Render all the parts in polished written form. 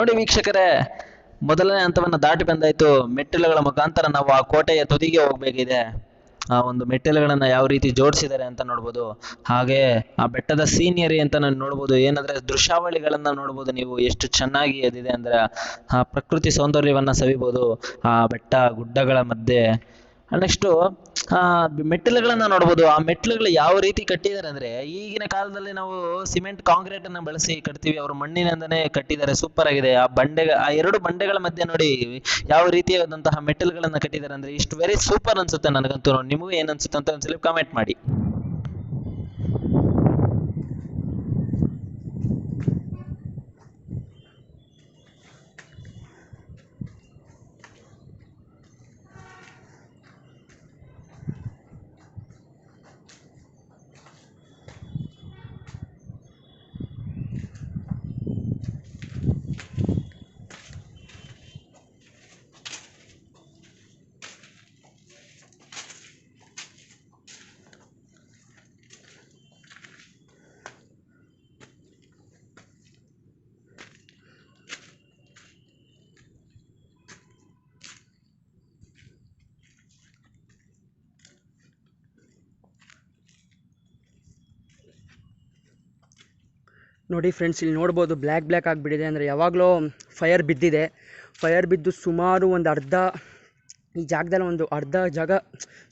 ನೋಡಿ ವೀಕ್ಷಕರೇ, ಮೊದಲನೇ ಹಂತವನ್ನು ದಾಟಿ ಬಂದಾಯ್ತು. ಮೆಟ್ಟಿಲುಗಳ ಮುಖಾಂತರ ನಾವು ಆ ಕೋಟೆಯ ತುದಿಗೆ ಹೋಗ್ಬೇಕಿದೆ. ಆ ಒಂದು ಮೆಟ್ಟಿಲುಗಳನ್ನ ಯಾವ ರೀತಿ ಜೋಡಿಸಿದ್ದಾರೆ ಅಂತ ನೋಡ್ಬೋದು. ಹಾಗೆ ಆ ಬೆಟ್ಟದ ಸೀನಿಯರಿ ಅಂತ ನಾನು ನೋಡ್ಬೋದು. ಏನಂದ್ರೆ ದೃಶ್ಯಾವಳಿಗಳನ್ನ ನೋಡ್ಬೋದು ನೀವು, ಎಷ್ಟು ಚೆನ್ನಾಗಿ ಅದಿದೆ ಅಂದ್ರೆ ಆ ಪ್ರಕೃತಿ ಸೌಂದರ್ಯವನ್ನ ಸವಿಬೋದು ಆ ಬೆಟ್ಟ ಗುಡ್ಡಗಳ ಮಧ್ಯೆ. ನೆಕ್ಸ್ಟು ಆ ಮೆಟ್ಟಿಲುಗಳನ್ನ ನೋಡ್ಬೋದು. ಆ ಮೆಟ್ಟಿಲುಗಳು ಯಾವ ರೀತಿ ಕಟ್ಟಿದ್ದಾರೆ ಅಂದ್ರೆ, ಈಗಿನ ಕಾಲದಲ್ಲಿ ನಾವು ಸಿಮೆಂಟ್ ಕಾಂಕ್ರೀಟ್ ಅನ್ನ ಬಳಸಿ ಕಟ್ತೀವಿ, ಅವರು ಮಣ್ಣಿನಿಂದನೇ ಕಟ್ಟಿದ್ದಾರೆ. ಸೂಪರ್ ಆಗಿದೆ. ಆ ಎರಡು ಬಂಡೆಗಳ ಮಧ್ಯೆ ನೋಡಿ ಯಾವ ರೀತಿಯಾದಂತಹ ಮೆಟ್ಟಿಲುಗಳನ್ನ ಕಟ್ಟಿದ್ದಾರೆ ಅಂದ್ರೆ, ಇಷ್ಟು ವೆರಿ ಸೂಪರ್ ಅನ್ಸುತ್ತೆ ನನಗಂತೂ. ನೋಡಿ, ನಿಮಗೂ ಏನ್ ಅನ್ಸುತ್ತೆ ಅಂತ ಒಂದ್ಸಲ ಕಾಮೆಂಟ್ ಮಾಡಿ. ನೋಡಿ ಫ್ರೆಂಡ್ಸ್, ಇಲ್ಲಿ ನೋಡ್ಬೋದು ಬ್ಲ್ಯಾಕ್ ಆಗಿಬಿಟ್ಟಿದೆ. ಅಂದರೆ ಯಾವಾಗಲೂ ಫೈರ್ ಬಿದ್ದಿದೆ. ಫೈರ್ ಬಿದ್ದು ಸುಮಾರು ಒಂದು ಈ ಜಾಗದಲ್ಲಿ ಒಂದು ಅರ್ಧ ಜಾಗ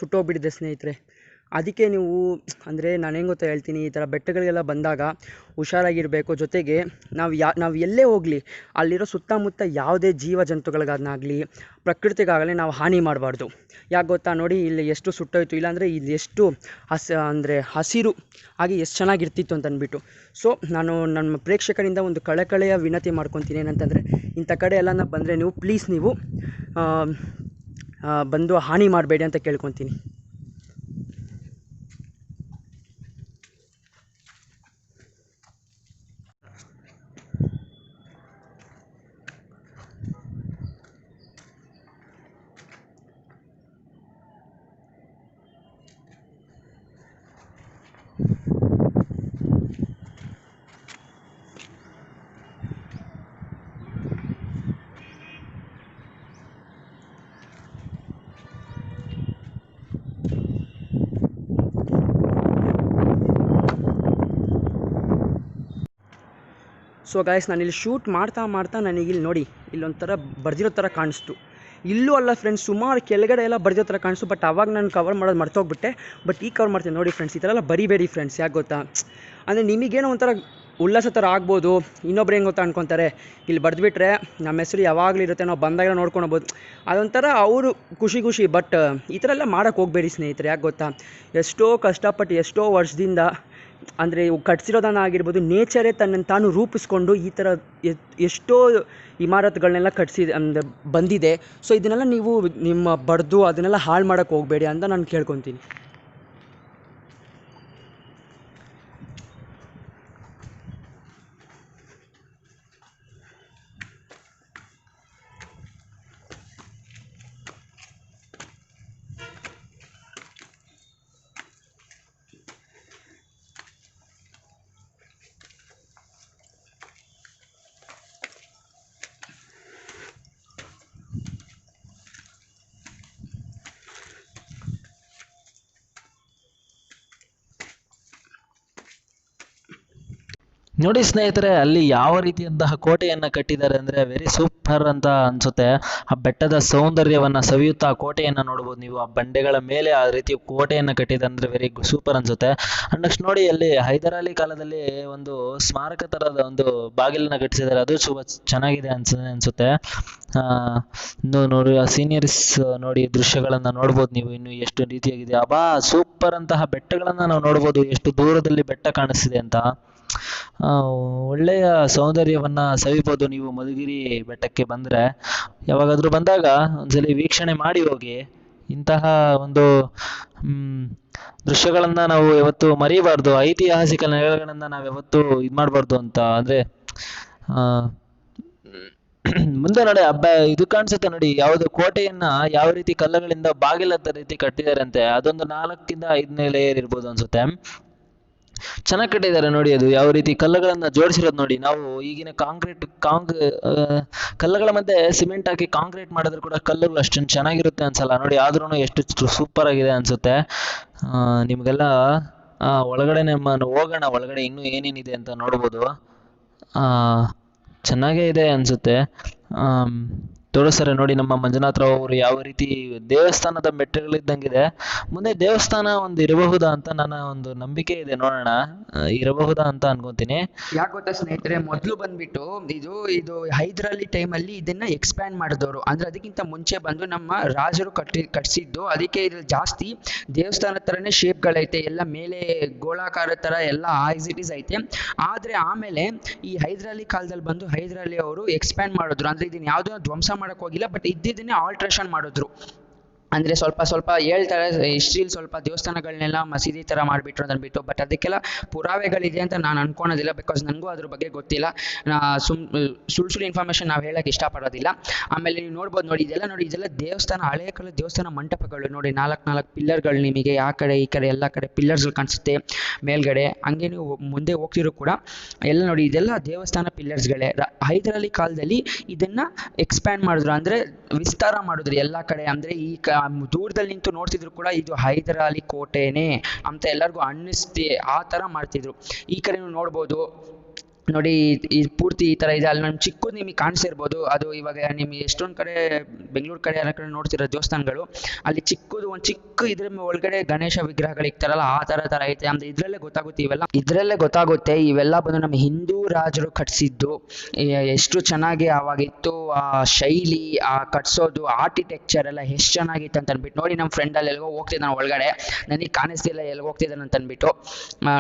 ಸುಟ್ಟೋಗ್ಬಿಟ್ಟಿದೆ ಸ್ನೇಹಿತರೆ. ಅದಕ್ಕೆ ನೀವು ಅಂದರೆ ನಾನು ಹೆಂಗೆ ಗೊತ್ತಾ ಹೇಳ್ತೀನಿ, ಈ ಥರ ಬೆಟ್ಟಗಳಿಗೆಲ್ಲ ಬಂದಾಗ ಹುಷಾರಾಗಿರಬೇಕು. ಜೊತೆಗೆ ನಾವು ಎಲ್ಲೇ ಹೋಗಲಿ ಅಲ್ಲಿರೋ ಸುತ್ತಮುತ್ತ ಯಾವುದೇ ಜೀವ ಜಂತುಗಳಿಗಾಗಲಿ ಪ್ರಕೃತಿಗಾಗಲಿ ನಾವು ಹಾನಿ ಮಾಡಬಾರ್ದು. ಯಾಕೆ ಗೊತ್ತಾ, ನೋಡಿ ಇಲ್ಲಿ ಎಷ್ಟು ಸುಟ್ಟೋಯ್ತು, ಇಲ್ಲಾಂದರೆ ಇಲ್ಲಿ ಎಷ್ಟು ಹಸಿರು ಆಗಿ ಎಷ್ಟು ಚೆನ್ನಾಗಿರ್ತಿತ್ತು ಅಂತ ಅಂದ್ಬಿಟ್ಟು. ಸೊ ನಾನು ನಮ್ಮ ಪ್ರೇಕ್ಷಕರಿಂದ ಒಂದು ಕಳಕಳೆಯ ವಿನಂತಿ ಮಾಡ್ಕೊತೀನಿ. ಏನಂತಂದರೆ, ಇಂಥ ಕಡೆ ಎಲ್ಲ ಬಂದರೆ ನೀವು ಪ್ಲೀಸ್ ನೀವು ಬಂದು ಹಾನಿ ಮಾಡಬೇಡಿ ಅಂತ ಕೇಳ್ಕೊತೀನಿ. ಸೊ ಗಾಯ್ಸ್, ನಾನಿಲ್ಲಿ ಶೂಟ್ ಮಾಡ್ತಾ ನನಗಿಲ್ಲಿ ನೋಡಿ ಇಲ್ಲೊಂಥರ ಬರ್ದಿರೋ ಥರ ಕಾಣಿಸ್ತು. ಇಲ್ಲೂ ಅಲ್ಲ ಫ್ರೆಂಡ್ಸ್, ಸುಮಾರು ಕೆಳಗಡೆ ಎಲ್ಲ ಬರ್ದಿರೋ ಥರ ಕಾಣಿಸ್ತು. ಬಟ್ ಅವಾಗ ನಾನು ಕವರ್ ಮಾಡೋದು ಮರ್ತೋಗ್ಬಿಟ್ಟೆ. ಬಟ್ ಈಗ ಕವರ್ ಮಾಡ್ತೀನಿ ನೋಡಿ ಫ್ರೆಂಡ್ಸ್. ಈ ಥರ ಎಲ್ಲ ಬರಿಬೇಡಿ ಫ್ರೆಂಡ್ಸ್. ಯಾಕೆ ಗೊತ್ತಾ, ಅಂದರೆ ನಿಮಗೇನೋ ಒಂಥರ ಉಲ್ಲಾಸ ಥರ ಆಗ್ಬೋದು. ಇನ್ನೊಬ್ರು ಹೆಂಗೆ ಗೊತ್ತಾ ಅನ್ಕೊತಾರೆ, ಇಲ್ಲಿ ಬರೆದ್ಬಿಟ್ರೆ ನಮ್ಮ ಹೆಸರು ಯಾವಾಗಲೂ ಇರುತ್ತೆ, ನಾವು ಬಂದಾಗ ನೋಡ್ಕೊಂಡು ಹೋಗ್ಬೋದು, ಅದೊಂಥರ ಅವರು ಖುಷಿ. ಬಟ್ ಈ ಥರ ಎಲ್ಲ ಮಾಡೋಕ್ಕೆ ಹೋಗಬೇಡಿ ಸ್ನೇಹಿತರೆ. ಯಾಕೆ ಗೊತ್ತಾ, ಎಷ್ಟೋ ಕಷ್ಟಪಟ್ಟು ಎಷ್ಟೋ ವರ್ಷದಿಂದ ಅಂದರೆ ಕಟ್ಸಿರೋದನ್ನಾಗಿರ್ಬೋದು, ನೇಚರೇ ತನ್ನನ್ನು ತಾನು ರೂಪಿಸ್ಕೊಂಡು ಈ ಥರ ಎಷ್ಟೋ ಇಮಾರತ್ಗಳನ್ನೆಲ್ಲ ಅಂದರೆ ಬಂದಿದೆ. ಸೊ ಇದನ್ನೆಲ್ಲ ನೀವು ನಿಮ್ಮ ಬಡ್ದು ಅದನ್ನೆಲ್ಲ ಹಾಳು ಮಾಡೋಕ್ಕೆ ಹೋಗಬೇಡಿ ಅಂತ ನಾನು ಕೇಳ್ಕೊತೀನಿ. ನೋಡಿ ಸ್ನೇಹಿತರೆ, ಅಲ್ಲಿ ಯಾವ ರೀತಿಯಂತಹ ಕೋಟೆಯನ್ನ ಕಟ್ಟಿದ್ದಾರೆ ಅಂದ್ರೆ ವೆರಿ ಸೂಪರ್ ಅಂತ ಅನ್ಸುತ್ತೆ. ಆ ಬೆಟ್ಟದ ಸೌಂದರ್ಯವನ್ನ ಸವಿಯುತ್ತಾ ಆ ಕೋಟೆಯನ್ನ ನೋಡ್ಬೋದು ನೀವು. ಆ ಬಂಡೆಗಳ ಮೇಲೆ ಆ ರೀತಿ ಕೋಟೆಯನ್ನ ಕಟ್ಟಿದ್ದಾರೆ ಅಂದ್ರೆ ವೆರಿ ಸೂಪರ್ ಅನ್ಸುತ್ತೆ. ನೆಕ್ಸ್ಟ್ ನೋಡಿ, ಅಲ್ಲಿ ಹೈದರಾಲಿ ಕಾಲದಲ್ಲಿ ಒಂದು ಸ್ಮಾರಕ ತರದ ಒಂದು ಬಾಗಿಲನ್ನ ಕಟ್ಟಿಸಿದ್ದಾರೆ. ಅದು ತುಂಬಾ ಚೆನ್ನಾಗಿದೆ ಅನ್ಸುತ್ತೆ. ನೋಡಿ ಆ ಸೀನಿಯರ್ಸ್ ನೋಡಿ ದೃಶ್ಯಗಳನ್ನ ನೋಡ್ಬೋದು ನೀವು. ಇನ್ನು ಎಷ್ಟು ರೀತಿಯಾಗಿದೆ, ಅಬಾ ಸೂಪರ್ ಅಂತಹ ಬೆಟ್ಟಗಳನ್ನ ನಾವು ನೋಡ್ಬೋದು. ಎಷ್ಟು ದೂರದಲ್ಲಿ ಬೆಟ್ಟ ಕಾಣಿಸ್ತಿದೆ ಅಂತ. ಒಳ್ಳೆಯ ಸೌಂದರ್ಯವನ್ನ ಸವಿಬೋದು ನೀವು ಮಧುಗಿರಿ ಬೆಟ್ಟಕ್ಕೆ ಬಂದ್ರೆ. ಯಾವಾಗಾದ್ರೂ ಬಂದಾಗ ಒಂದ್ಸಲಿ ವೀಕ್ಷಣೆ ಮಾಡಿ ಹೋಗಿ. ಇಂತಹ ಒಂದು ದೃಶ್ಯಗಳನ್ನ ನಾವು ಯಾವತ್ತು ಮರಿಬಾರ್ದು. ಐತಿಹಾಸಿಕ ನೆಲೆಗಳನ್ನ ನಾವು ಯಾವತ್ತು ಇದು ಮಾಡಬಾರ್ದು ಅಂತ. ಅಂದ್ರೆ ಮುಂದೆ ನೋಡಿ ಇದು ಕಾಣಿಸುತ್ತೆ ನೋಡಿ, ಯಾವುದೋ ಕೋಟೆಯನ್ನ ಯಾವ ರೀತಿ ಕಲ್ಲುಗಳಿಂದ ಬಾಗಿಲದ ರೀತಿ ಕಟ್ಟಿದಾರಂತೆ. ಅದೊಂದು 4 ಇಂದ 5ನೇ ಲೇಯರ್ ಇರ್ಬೋದು ಅನ್ಸುತ್ತೆ. ಚೆನ್ನಾಗಿ ಕಟ್ಟಿದ್ದಾರೆ ನೋಡಿ. ಅದು ಯಾವ ರೀತಿ ಕಲ್ಲುಗಳನ್ನ ಜೋಡಿಸಿರೋದು ನೋಡಿ. ನಾವು ಈಗಿನ ಕಲ್ಲುಗಳ ಮಧ್ಯೆ ಸಿಮೆಂಟ್ ಹಾಕಿ ಕಾಂಕ್ರೀಟ್ ಮಾಡಿದ್ರು ಕೂಡ ಕಲ್ಲುಗಳು ಅಷ್ಟೊಂದು ಚೆನ್ನಾಗಿರುತ್ತೆ ಅನ್ಸಲ್ಲ ನೋಡಿ. ಆದ್ರೂ ಎಷ್ಟು ಸೂಪರ್ ಆಗಿದೆ ಅನ್ಸುತ್ತೆ. ನಿಮಗೆಲ್ಲ ಒಳಗಡೆ ಹೋಗೋಣ, ಒಳಗಡೆ ಇನ್ನೂ ಏನೇನಿದೆ ಅಂತ ನೋಡ್ಬೋದು. ಚೆನ್ನಾಗೇ ಇದೆ ಅನ್ಸುತ್ತೆ. ತೋರಿಸ್ತಾರೆ ನೋಡಿ ನಮ್ಮ ಮಂಜುನಾಥರಾವ್ ಅವರು ಯಾವ ರೀತಿ ದೇವಸ್ಥಾನದ ಮೆಟ್ಟಿಲುಗಳಿದ್ದಂಗಿದೆ. ಮುಂದೆ ದೇವಸ್ಥಾನ ಒಂದು ಇರಬಹುದಾ ಅಂತ ನನ್ನ ಒಂದು ನಂಬಿಕೆ ಇದೆ. ನೋಡೋಣ, ಇರಬಹುದಾ ಅಂತ ಅನ್ಕೊಂತೀನಿ. ಯಾಕೆ ಗೊತ್ತಾ ಸ್ನೇಹಿತರೆ, ಮೊದಲು ಬಂದ್ಬಿಟ್ಟು ಇದು ಹೈದರಾಲಿ ಟೈಮಲ್ಲಿ ಇದನ್ನ ಎಕ್ಸ್ಪ್ಯಾಂಡ್ ಮಾಡಿದವರು, ಅಂದ್ರೆ ಅದಕ್ಕಿಂತ ಮುಂಚೆ ಬಂದು ನಮ್ಮ ರಾಜರು ಕಟ್ಸಿದ್ದು. ಅದಕ್ಕೆ ಇದು ಜಾಸ್ತಿ ದೇವಸ್ಥಾನ ಥರನೇ ಶೇಪ್ಗಳೈತೆ, ಎಲ್ಲ ಮೇಲೆ ಗೋಳಾಕಾರ ಥರ ಎಲ್ಲ ಆಸ್ ಇಟ್ ಈಸ್ ಐತೆ. ಆದರೆ ಆಮೇಲೆ ಈ ಹೈದರಾಲಿ ಕಾಲದಲ್ಲಿ ಬಂದು ಹೈದರಾಲಿ ಅವರು ಎಕ್ಸ್ಪ್ಯಾಂಡ್ ಮಾಡಿದ್ರು. ಅಂದರೆ ಇದನ್ನ ಯಾವುದೋ ಧ್ವಂಸ ಮಾಡಕ್ ಹೋಗಿಲ್ಲ, ಬಟ್ ಇದ್ದಿದ್ದನ್ನೇ ಆಲ್ಟ್ರೇಷನ್ ಮಾಡಿದ್ರು. ಅಂದರೆ ಸ್ವಲ್ಪ ಹೇಳ್ತಾರೆ ಹಿಸ್ಟ್ರಿಲಿ, ಸ್ವಲ್ಪ ದೇವಸ್ಥಾನಗಳನ್ನೆಲ್ಲ ಮಸೀದಿ ಥರ ಮಾಡಿಬಿಟ್ರು ಅಂತ ಅಂದ್ಬಿಟ್ಟು. ಬಟ್ ಅದಕ್ಕೆಲ್ಲ ಪುರಾವೆಗಳಿದೆ ಅಂತ ನಾನು ಅನ್ಕೊಳೋದಿಲ್ಲ, ಬಿಕಾಸ್ ನನಗೂ ಅದ್ರ ಬಗ್ಗೆ ಗೊತ್ತಿಲ್ಲ. ಸುಳ್ಳು ಇನ್ಫಾರ್ಮೇಷನ್ ನಾವು ಹೇಳೋಕ್ಕೆ ಇಷ್ಟಪಡೋದಿಲ್ಲ. ಆಮೇಲೆ ನೀವು ನೋಡ್ಬೋದು ನೋಡಿ, ಇದೆಲ್ಲ ದೇವಸ್ಥಾನ, ಹಳೆಯ ಕಾಲದ ದೇವಸ್ಥಾನ ಮಂಟಪಗಳು ನೋಡಿ. ನಾಲ್ಕು ಪಿಲ್ಲರ್ಗಳು ನಿಮಗೆ ಆ ಕಡೆ ಈ ಕಡೆ ಎಲ್ಲ ಕಡೆ ಪಿಲ್ಲರ್ಸ್ಗಳು ಕಾಣಿಸುತ್ತೆ ಮೇಲ್ಗಡೆ. ಹಂಗೆ ನೀವು ಮುಂದೆ ಹೋಗ್ತಿರೋ ಕೂಡ ಎಲ್ಲ ನೋಡಿ, ಇದೆಲ್ಲ ದೇವಸ್ಥಾನ ಪಿಲ್ಲರ್ಸ್ಗಳೇ. ಹೈದರಾಲಿ ಕಾಲದಲ್ಲಿ ಇದನ್ನು ಎಕ್ಸ್ಪ್ಯಾಂಡ್ ಮಾಡಿದ್ರು, ಅಂದರೆ ವಿಸ್ತಾರ ಮಾಡಿದ್ರು ಎಲ್ಲ ಕಡೆ. ಅಂದರೆ ಈ ದೂರದಲ್ಲಿ ನಿಂತು ನೋಡ್ತಿದ್ರು ಕೂಡ ಇದು ಹೈದರಾಲಿ ಕೋಟೆನೇ ಅಂತ ಎಲ್ಲರಿಗೂ ಅನ್ನಿಸ್ತಿ, ಆ ಥರ ಮಾಡ್ತಿದ್ರು. ಈ ಕಡೆ ನೀವು ನೋಡ್ಬೋದು ನೋಡಿ, ಈ ಪೂರ್ತಿ ಈ ಥರ ಇದೆ. ಅಲ್ಲಿ ನಮ್ಮ ಚಿಕ್ಕದು ನಿಮಗೆ ಕಾಣಿಸಿರ್ಬೋದು. ಅದು ಇವಾಗ ನಿಮಗೆ ಎಷ್ಟೊಂದು ಕಡೆ ಬೆಂಗಳೂರು ಕಡೆ ಎಲ್ಲ ಕಡೆ ನೋಡ್ತಿರೋ ದೇವಸ್ಥಾನಗಳು, ಅಲ್ಲಿ ಒಂದು ಚಿಕ್ಕ ಇದ್ರ ಒಳಗಡೆ ಗಣೇಶ ವಿಗ್ರಹಗಳು ಇಕ್ತಾರಲ್ಲ, ಆ ಥರ ಐತೆ. ಅಂದರೆ ಇದರಲ್ಲೇ ಗೊತ್ತಾಗುತ್ತೆ ಇವೆಲ್ಲ ಬಂದು ನಮ್ಮ ಹಿಂದೂ ರಾಜರು ಕಟ್ಸಿದ್ದು. ಎಷ್ಟು ಚೆನ್ನಾಗಿ ಆವಾಗಿತ್ತು ಆ ಶೈಲಿ, ಆ ಕಟ್ಸೋದು, ಆರ್ಕಿಟೆಕ್ಚರ್ ಎಲ್ಲ ಎಷ್ಟು ಚೆನ್ನಾಗಿತ್ತು ಅಂತ ಅಂದ್ಬಿಟ್ಟು. ನೋಡಿ ನಮ್ಮ ಫ್ರೆಂಡ್ ಅಲ್ಲಿ ಎಲ್ಗೋ ಹೋಗ್ತಿದ್ದಾನೆ ಒಳಗಡೆ, ನನಗೆ ಕಾಣಿಸ್ತಿಲ್ಲ ಎಲ್ಗೋ ಹೋಗ್ತಿದ್ದಾನೆ ಅಂತ ಅಂದ್ಬಿಟ್ಟು.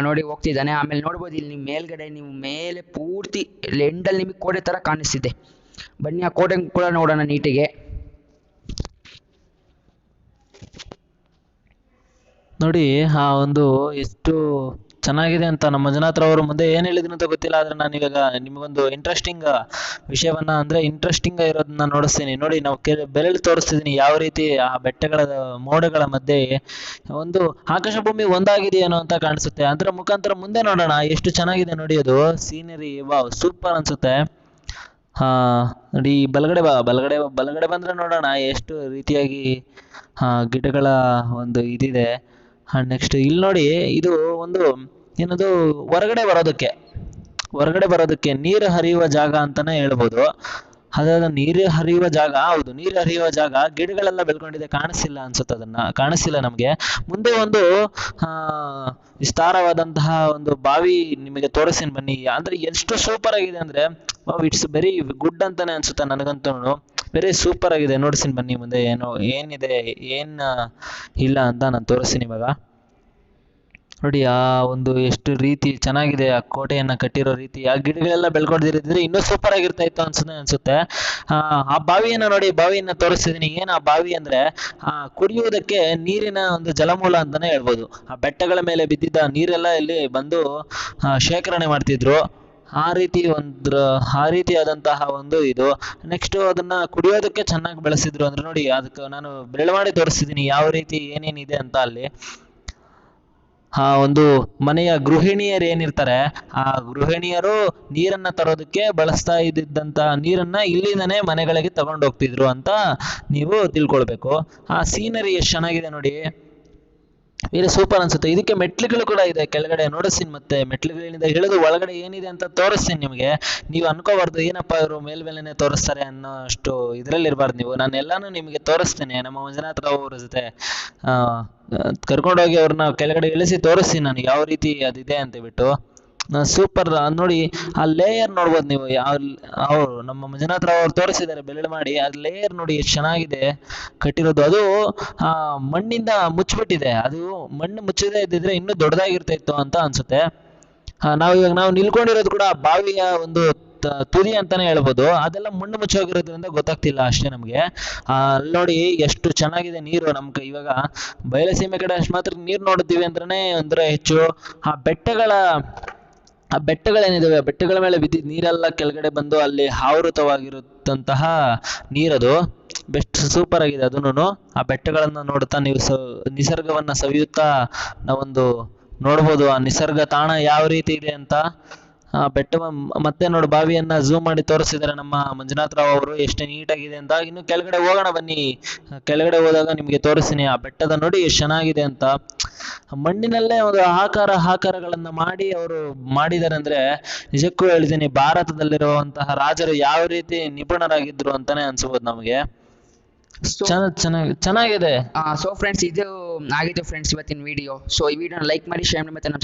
ನೋಡಿ ಹೋಗ್ತಿದ್ದಾನೆ. ಆಮೇಲೆ ನೋಡ್ಬೋದು ಇಲ್ಲಿ ನೀವು ಮೇಲ್ಗಡೆ, ನೀವು ಮೇಲೆ ಪೂರ್ತಿ ಎಂಡಲ್ಲಿ ನಿಮಗೆ ಕೋಟೆ ತರ ಕಾಣಿಸ್ತಿದೆ. ಬನ್ನಿ ಆ ಕೋಟೆ ಕೂಡ ನೋಡೋಣ ನೀಟಿಗೆ. ನೋಡಿ ಆ ಒಂದು ಎಷ್ಟು ಚೆನ್ನಾಗಿದೆ ಅಂತ ನಮ್ಮ ಮಂಜುನಾಥರವರು ಮುಂದೆ ಏನು ಹೇಳಿದ್ರು ಅಂತ ಗೊತ್ತಿಲ್ಲ. ಆದರೆ ನಾನು ಇವಾಗ ನಿಮಗೊಂದು ಇಂಟ್ರೆಸ್ಟಿಂಗ್ ವಿಷಯವನ್ನ, ಅಂದರೆ ಇಂಟ್ರೆಸ್ಟಿಂಗ್ ಇರೋದನ್ನ ನೋಡಿಸ್ತೀನಿ ನೋಡಿ. ನಾವು ಬೆರಳು ತೋರಿಸ್ತಿದ್ದೀನಿ ಯಾವ ರೀತಿ ಆ ಬೆಟ್ಟಗಳ ಮೋಡಗಳ ಮಧ್ಯೆ ಒಂದು ಆಕಾಶ ಭೂಮಿ ಒಂದಾಗಿದೆಯೇನೋ ಅಂತ ಕಾಣಿಸುತ್ತೆ. ಅದರ ಮುಖಾಂತರ ಮುಂದೆ ನೋಡೋಣ ಎಷ್ಟು ಚೆನ್ನಾಗಿದೆ ನೋಡಿ. ಅದು ಸೀನರಿ ವಾವ್, ಸೂಪರ್ ಅನ್ಸುತ್ತೆ. ನೋಡಿ ಬಲಗಡೆ ಬಂದ್ರೆ ನೋಡೋಣ ಎಷ್ಟು ರೀತಿಯಾಗಿ ಗಿಡಗಳ ಒಂದು ಇದಿದೆ. ನೆಕ್ಸ್ಟ್ ಇಲ್ಲಿ ನೋಡಿ, ಇದು ಒಂದು ಏನದು ಹೊರಗಡೆ ಬರೋದಕ್ಕೆ ನೀರು ಹರಿಯುವ ಜಾಗ ಅಂತಾನೆ ಹೇಳ್ಬೋದು. ಅದಾದ ನೀರು ಹರಿಯುವ ಜಾಗ, ಹೌದು ನೀರು ಹರಿಯುವ ಜಾಗ. ಗಿಡಗಳೆಲ್ಲ ಬೆಳ್ಕೊಂಡಿದೆ, ಕಾಣಿಸ್ತಿಲ್ಲ ನಮಗೆ. ಮುಂದೆ ಒಂದು ವಿಸ್ತಾರವಾದಂತಹ ಒಂದು ಬಾವಿ ನಿಮಗೆ ತೋರಿಸ್ತೀನಿ ಬನ್ನಿ. ಅಂದ್ರೆ ಎಷ್ಟು ಸೂಪರ್ ಆಗಿದೆ ಅಂದ್ರೆ ಇಟ್ಸ್ ವೆರಿ ಗುಡ್ ಅಂತಾನೆ ಅನ್ಸುತ್ತೆ ನನಗಂತೂ. ವೆರಿ ಸೂಪರ್ ಆಗಿದೆ. ನೋಡ್ತೀನಿ ಬನ್ನಿ ಮುಂದೆ ಏನಿದೆ ಇಲ್ಲ ಅಂತ ನಾನು ತೋರಿಸ್ತೀನಿ ಇವಾಗ. ನೋಡಿ ಆ ಒಂದು ಎಷ್ಟು ರೀತಿ ಚೆನ್ನಾಗಿದೆ ಆ ಕೋಟೆಯನ್ನ ಕಟ್ಟಿರೋ ರೀತಿ. ಆ ಗಿಡಗಳೆಲ್ಲ ಬೆಳ್ಕೊಂಡಿದ್ರೆ ಇನ್ನೂ ಸೂಪರ್ ಆಗಿರ್ತಾ ಇತ್ತು ಅನ್ಸುತ್ತೆ. ಆ ಬಾವಿಯನ್ನ ನೋಡಿ, ಬಾವಿಯನ್ನ ತೋರಿಸ್ತಿದ್ದೀನಿ. ಏನ್ ಆ ಬಾವಿ ಅಂದ್ರೆ ಕುಡಿಯುವುದಕ್ಕೆ ನೀರಿನ ಒಂದು ಜಲಮೂಲ ಅಂತಾನೆ ಹೇಳ್ಬೋದು. ಆ ಬೆಟ್ಟಗಳ ಮೇಲೆ ಬಿದ್ದಿದ್ದ ನೀರೆಲ್ಲ ಇಲ್ಲಿ ಬಂದು ಶೇಖರಣೆ ಮಾಡ್ತಿದ್ರು. ಆ ರೀತಿಯಾದಂತಹ ಒಂದು ಇದು. ನೆಕ್ಸ್ಟ್ ಅದನ್ನ ಕುಡಿಯೋದಕ್ಕೆ ಚೆನ್ನಾಗಿ ಬೆಳೆಸಿದ್ರು. ಅಂದ್ರೆ ನೋಡಿ, ಅದಕ್ಕೆ ನಾನು ಬೆರಳು ಮಾಡಿ ತೋರಿಸ್ತಿದ್ದೀನಿ ಯಾವ ರೀತಿ ಏನೇನಿದೆ ಅಂತ. ಅಲ್ಲಿ ಒಂದು ಮನೆಯ ಗೃಹಿಣಿಯರು ಏನಿರ್ತಾರೆ, ಆ ಗೃಹಿಣಿಯರು ನೀರನ್ನ ತರೋದಕ್ಕೆ ಬಳಸ್ತಾ ಇದ್ದಂತ ನೀರನ್ನ ಇಲ್ಲಿಂದನೇ ಮನೆಗಳಿಗೆ ತಗೊಂಡು ಹೋಗ್ತಿದ್ರು ಅಂತ ನೀವು ತಿಳ್ಕೊಳ್ಬೇಕು. ಆ ಸೀನರಿ ಎಷ್ಟು ಚೆನ್ನಾಗಿದೆ ನೋಡಿ, ವೆರಿ ಸೂಪರ್ ಅನ್ಸುತ್ತೆ. ಇದಕ್ಕೆ ಮೆಟ್ಲುಗಳು ಕೂಡ ಇದೆ ಕೆಳಗಡೆ, ನೋಡಿಸ್ತೀನಿ. ಮತ್ತೆ ಮೆಟ್ಲುಗಳಿಂದ ಇಳಿದು ಒಳಗಡೆ ಏನಿದೆ ಅಂತ ತೋರಿಸ್ತೀನಿ ನಿಮಗೆ. ನೀವು ಅನ್ಕೋಬಾರ್ದು ಏನಪ್ಪ ಇವರು ಮೇಲ್ಮೇಲೆನೆ ತೋರಿಸ್ತಾರೆ ಅನ್ನೋ ಅಷ್ಟು ಇದ್ರಲ್ಲಿ ಇರಬಾರ್ದು ನೀವು. ನಾನು ಎಲ್ಲಾನು ನಿಮಗೆ ತೋರಿಸ್ತೇನೆ. ನಮ್ಮ ಮಂಜುನಾಥರಾವ್ ಅವ್ರ ಜೊತೆ ಕರ್ಕೊಂಡೋಗಿ ಅವ್ರನ್ನ ಕೆಳಗಡೆ ಇಳಿಸಿ ತೋರಿಸ್ತೀನಿ ನಾನು ಯಾವ ರೀತಿ ಅದಿದೆ ಅಂತ ಬಿಟ್ಟು. ಸೂಪರ್ ನೋಡಿ. ಆ ಲೇಯರ್ ನೋಡ್ಬೋದು ನೀವು. ಅವರು ನಮ್ಮ ಮಂಜುನಾಥರಾವ್ ಅವ್ರು ತೋರಿಸಿದ್ದಾರೆ ಬೆರಳು ಮಾಡಿ. ಆ ಲೇಯರ್ ನೋಡಿ ಎಷ್ಟು ಚೆನ್ನಾಗಿದೆ ಕಟ್ಟಿರೋದು. ಅದು ಮಣ್ಣಿಂದ ಮುಚ್ಚಿಬಿಟ್ಟಿದೆ. ಅದು ಮಣ್ಣು ಮುಚ್ಚದೇ ಇದ್ದಿದ್ರೆ ಇನ್ನೂ ದೊಡ್ಡದಾಗಿರ್ತಾ ಇತ್ತು ಅಂತ ಅನ್ಸುತ್ತೆ. ನಾವು ನಿಲ್ಕೊಂಡಿರೋದು ಕೂಡ ಬಾವಿಯ ಒಂದು ತುದಿ ಅಂತಾನೆ ಹೇಳ್ಬೋದು. ಅದೆಲ್ಲ ಮಣ್ಣು ಮುಚ್ಚೋಗಿರೋದ್ರಿಂದ ಗೊತ್ತಾಗ್ತಿಲ್ಲ ಅಷ್ಟೇ ನಮ್ಗೆ. ಅಲ್ಲಿ ನೋಡಿ ಎಷ್ಟು ಚೆನ್ನಾಗಿದೆ ನೀರು. ನಮ್ಗೆ ಇವಾಗ ಬಯಲಸೀಮೆ ಕಡೆ ಅಷ್ಟು ಮಾತ್ರ ನೀರು ನೋಡುತ್ತೀವಿ ಅಂದ್ರೆ ಹೆಚ್ಚು ಆ ಬೆಟ್ಟಗಳೇನಿದಾವೆ, ಬೆಟ್ಟಗಳ ಮೇಲೆ ಬಿದ್ದಿದ್ದ ನೀರೆಲ್ಲ ಕೆಳಗಡೆ ಬಂದು ಅಲ್ಲಿ ಆವೃತವಾಗಿರುತ್ತಂತಹ ನೀರದು. ಬೆಸ್ಟ್ ಸೂಪರ್ ಆಗಿದೆ ಅದನ್ನು. ಆ ಬೆಟ್ಟಗಳನ್ನ ನೋಡುತ್ತಾ ನೀವು ನಿಸರ್ಗವನ್ನ ಸವಿಯುತ್ತಾ ನಾವೊಂದು ನೋಡ್ಬೋದು ಆ ನಿಸರ್ಗ ತಾಣ ಯಾವ ರೀತಿ ಇದೆ ಅಂತ. ಆ ಬೆಟ್ಟ ಮತ್ತೆ ನೋಡಿ ಬಾವಿಯನ್ನ ಝೂಮ್ ಮಾಡಿ ತೋರಿಸಿದ್ದಾರೆ ನಮ್ಮ ಮಂಜುನಾಥ್ ರಾವ್ ಅವರು, ಎಷ್ಟು ನೀಟಾಗಿದೆ ಅಂತ. ಇನ್ನು ಕೆಳಗಡೆ ಹೋಗೋಣ ಬನ್ನಿ. ಕೆಳಗಡೆ ಹೋದಾಗ ನಿಮಗೆ ತೋರಿಸ್ತೀನಿ ಆ ಬೆಟ್ಟದ ನೋಡಿ ಎಷ್ಟು ಚೆನ್ನಾಗಿದೆ ಅಂತ. ಮಣ್ಣಿನಲ್ಲೇ ಒಂದು ಆಕಾರಗಳನ್ನ ಮಾಡಿ ಅವರು ಮಾಡಿದ್ದಾರೆ ಅಂದ್ರೆ ನಿಜಕ್ಕೂ ಹೇಳ್ತೀನಿ, ಭಾರತದಲ್ಲಿರುವಂತಹ ರಾಜರು ಯಾವ ರೀತಿ ನಿಪುಣರಾಗಿದ್ರು ಅಂತಾನೆ ಅನ್ಸ್ಬೋದು ನಮಗೆ. ಸೊ ಚೆನ್ನಾಗಿದೆ. ಸೊ ಫ್ರೆಂಡ್ಸ್, ಇದು ಆಗಿತ್ತು ಫ್ರೆಂಡ್ಸ್ ಇವತ್ತಿನ ವಿಡಿಯೋ. ಸೊ ಈ ವಿಡಿಯೋನ ಲೈಕ್ ಮಾಡಿ, ಶೇರ್ ಮಾಡಿ, ಮತ್ತೆ ನಮ್ಮ